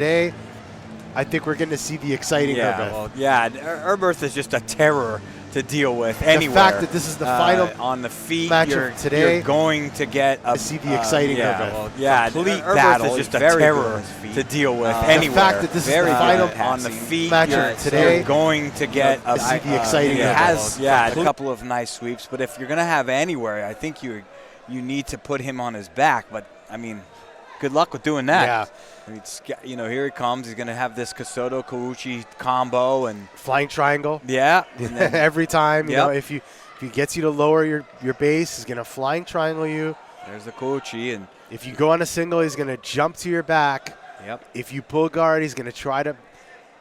Today, I think we're going to see the exciting ERBERTH. Well, ERBERTH is just a terror to deal with anywhere. The fact that this is the final on the feet match of today, you're going to get a see the exciting ERBERTH. Complete battle is just a terror to deal with anywhere. The fact that this is the final on the feet match of today, you're going to get see the exciting He has a couple of nice sweeps, but if you're going to have anywhere, I think you need to put him on his back. But I mean, good luck with doing that. Yeah. I mean, here he comes. He's going to have this Casoto Kawuchi combo and flying triangle. Yeah. Every time, you know, if he gets you to lower your base, he's going to flying triangle you. There's the Kawuchi, and if you go on a single, he's going to jump to your back. Yep. If you pull guard, he's going to try to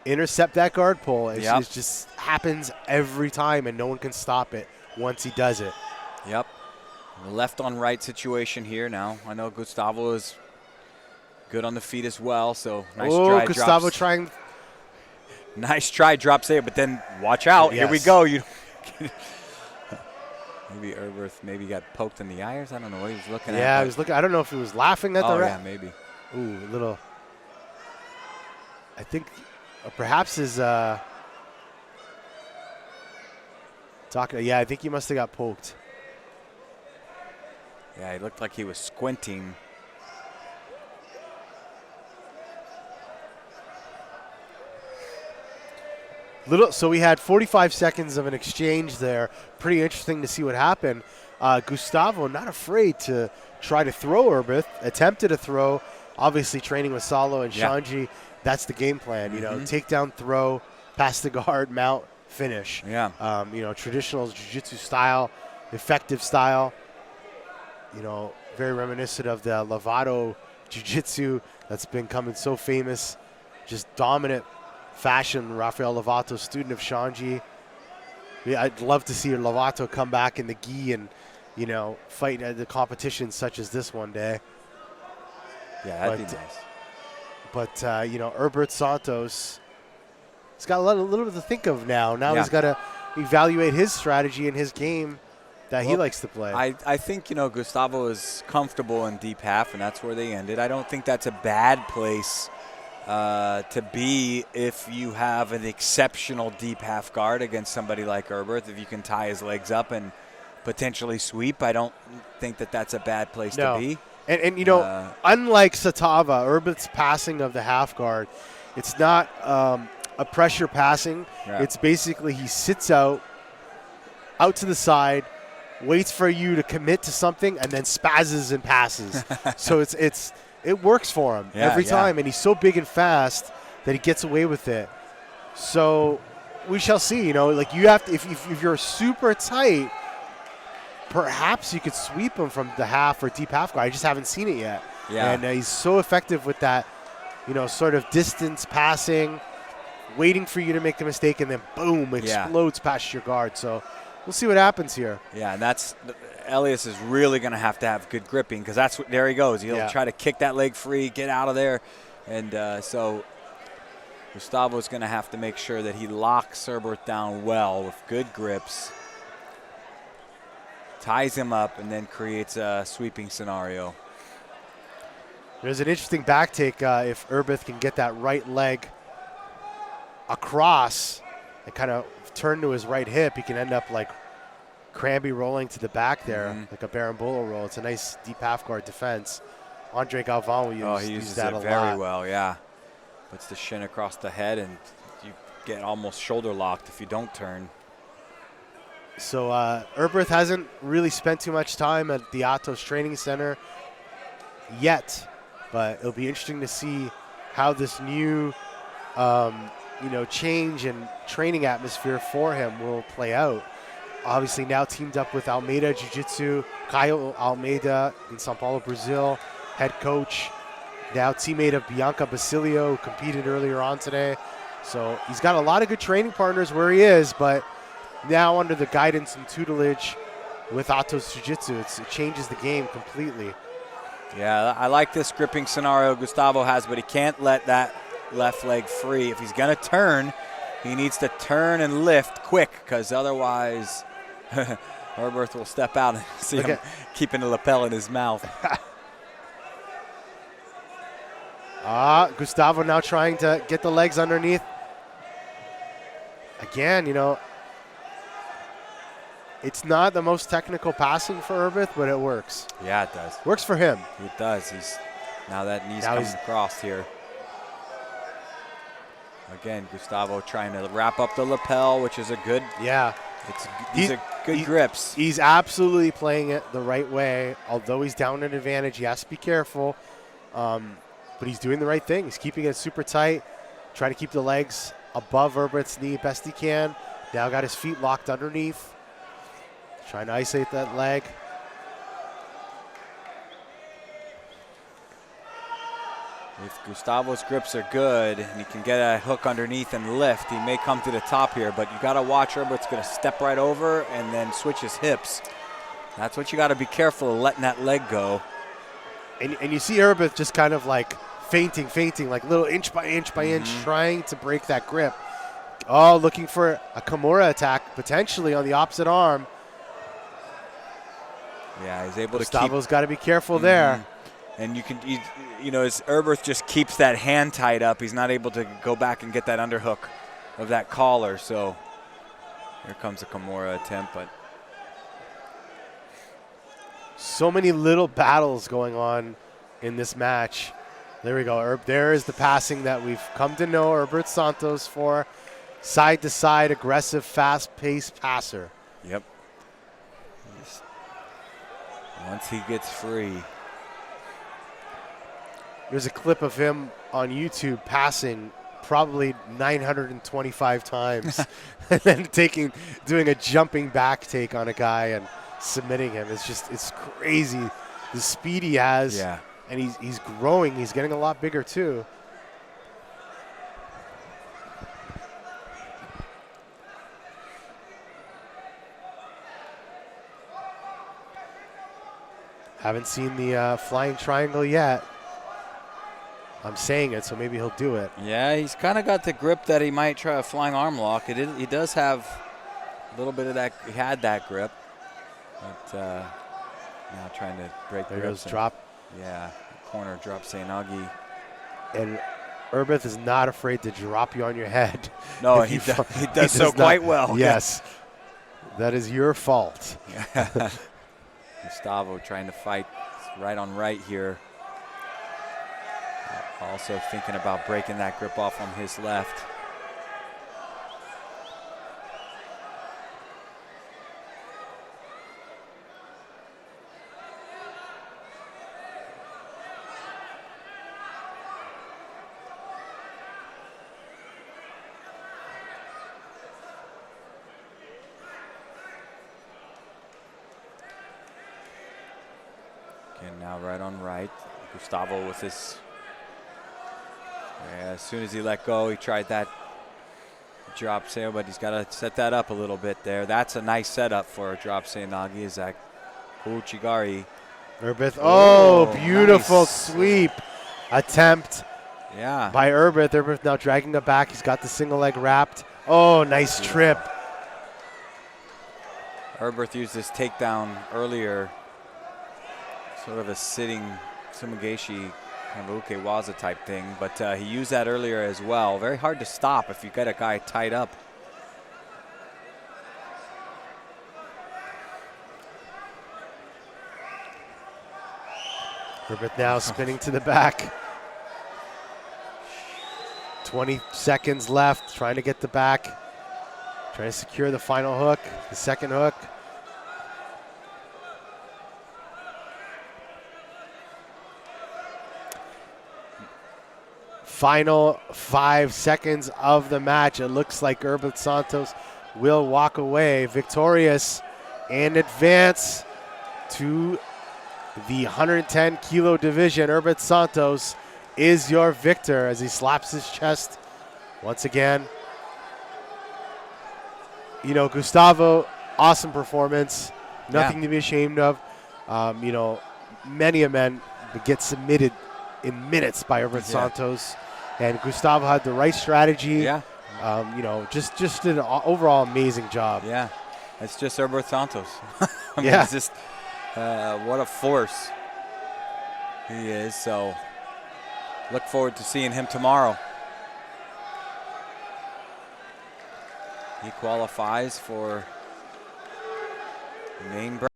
intercept that guard pull. It just happens every time, and no one can stop it once he does it. Yep. The left on right situation here now. I know Gustavo is good on the feet as well, so nice try. Gustavo drops. trying. Nice try, drops there, but then watch out. Here we go. Maybe ERBERTH got poked in the eyes. I don't know what he was looking at. Yeah, he was looking. I don't know if he was laughing at the ref. Yeah, maybe. Ooh, a little. I think perhaps his talking. Yeah, I think he must have got poked. Yeah, he looked like he was squinting. So we had 45 seconds of an exchange there. Pretty interesting to see what happened. Gustavo not afraid to try to throw ERBERTH, attempted a throw. Obviously training with Salo and Shanji, that's the game plan. You know, take down, throw, pass the guard, mount, finish. Yeah. You know, traditional jiu-jitsu style, effective style. You know, very reminiscent of the Lovato jiu-jitsu that's been coming so famous. Just dominant fashion. Rafael Lovato, student of Shanji. I'd love to see Lovato come back in the gi and, you know, fight at the competition such as this one day. Yeah, that'd be nice. But, you know, ERBERTH Santos, he's got a little bit to think of now. Now he's got to evaluate his strategy and his game that he likes to play. I think, you know, Gustavo is comfortable in deep half, and that's where they ended. I don't think that's a bad place to be if you have an exceptional deep half guard against somebody like ERBERTH. If you can tie his legs up and potentially sweep, I don't think that that's a bad place to be. And you know, unlike Satava, ERBERTH's passing of the half guard, it's not a pressure passing. Yeah. It's basically he sits out to the side, waits for you to commit to something, and then spazzes and passes. So it works for him every time, and he's so big and fast that he gets away with it. So we shall see. You know, like you have to, if you're super tight, perhaps you could sweep him from the half or deep half guard. I just haven't seen it yet. Yeah. And he's so effective with that, you know, sort of distance passing, waiting for you to make the mistake, and then boom, explodes past your guard. So we'll see what happens here. Yeah, and that's Elias is really going to have good gripping, because that's what, there he goes. He'll try to kick that leg free, get out of there. And so Gustavo's going to have to make sure that he locks ERBERTH down well with good grips, ties him up, and then creates a sweeping scenario. There's an interesting back take if ERBERTH can get that right leg across and kind of turn to his right hip. He can end up like Cranby rolling to the back there, like a Berimbolo roll. It's a nice deep half guard defense. Andre Galvan will use that a lot. Very well, yeah. Puts the shin across the head, and you get almost shoulder locked if you don't turn. So ERBERTH hasn't really spent too much time at the Atos Training Center yet, but it'll be interesting to see how this new you know, change in training atmosphere for him will play out. Obviously now teamed up with Almeida Jiu-Jitsu, Caio Almeida in Sao Paulo, Brazil, head coach, now teammate of Bianca Basilio, who competed earlier on today. So he's got a lot of good training partners where he is, but now under the guidance and tutelage with Atos Jiu-Jitsu, it changes the game completely. Yeah, I like this gripping scenario Gustavo has, but he can't let that left leg free. If he's going to turn, he needs to turn and lift quick, because otherwise ERBERTH will step out and see him keeping the lapel in his mouth. Gustavo now trying to get the legs underneath. Again, you know, it's not the most technical passing for ERBERTH, but it works. Yeah, it does. Works for him. It does. Now that knee's coming across here. Again, Gustavo trying to wrap up the lapel, which is a good. Yeah. These are good grips. He's absolutely playing it the right way. Although he's down an advantage, he has to be careful. But he's doing the right thing. He's keeping it super tight, trying to keep the legs above ERBERTH's knee best he can. Now got his feet locked underneath. Trying to isolate that leg. If Gustavo's grips are good and he can get a hook underneath and lift, he may come to the top here, but you got to watch ERBERTH's going to step right over and then switch his hips. That's what you got to be careful of, letting that leg go. And you see ERBERTH just kind of like fainting, like little inch by inch, trying to break that grip. Oh, looking for a Kimura attack potentially on the opposite arm. Yeah, he's able Gustavo's got to be careful there. And you know, as ERBERTH just keeps that hand tied up, he's not able to go back and get that underhook of that collar. So here comes a Kimura attempt, but so many little battles going on in this match. There we go. There is the passing that we've come to know ERBERTH Santos for. Side to side, aggressive, fast-paced passer. Yep. Once he gets free. There's a clip of him on YouTube passing probably 925 times and then doing a jumping back take on a guy and submitting him. It's crazy the speed he has. Yeah. And he's growing. He's getting a lot bigger too. Haven't seen the flying triangle yet. I'm saying it, so maybe he'll do it. Yeah, he's kind of got the grip that he might try a flying arm lock. He does have a little bit of that. He had that grip. But now trying to break there grips. Goes drop. Yeah, corner drop Seoinage. And ERBERTH is not afraid to drop you on your head. No, he does so quite well. Yes. That is your fault. Gustavo trying to fight right on right here. Also thinking about breaking that grip off on his left. Again, now right on right. Gustavo with his. Yeah, as soon as he let go, he tried that drop sail, but he's got to set that up a little bit there. That's a nice setup for a drop Seoinage. Is that Uchigari? ERBERTH, beautiful nice sweep attempt. Yeah. By ERBERTH. ERBERTH now dragging it back. He's got the single leg wrapped. Oh, nice trip. ERBERTH used this takedown earlier, sort of a sitting Sumigashi kind of ukewaza type thing, but he used that earlier as well. Very hard to stop if you get a guy tied up. ERBERTH now spinning to the back. 20 seconds left, trying to get the back. Trying to secure the final hook, the second hook. Final 5 seconds of the match. It looks like ERBERTH Santos will walk away victorious and advance to the 110 kilo division. ERBERTH Santos is your victor as he slaps his chest once again. You know, Gustavo, awesome performance. Nothing to be ashamed of. You know, many a men get submitted in minutes by ERBERTH Santos. And Gustavo had the right strategy. Yeah. You know, just did an overall amazing job. Yeah. It's just ERBERTH Santos. I mean, it's just what a force he is. So look forward to seeing him tomorrow. He qualifies for the main bracket.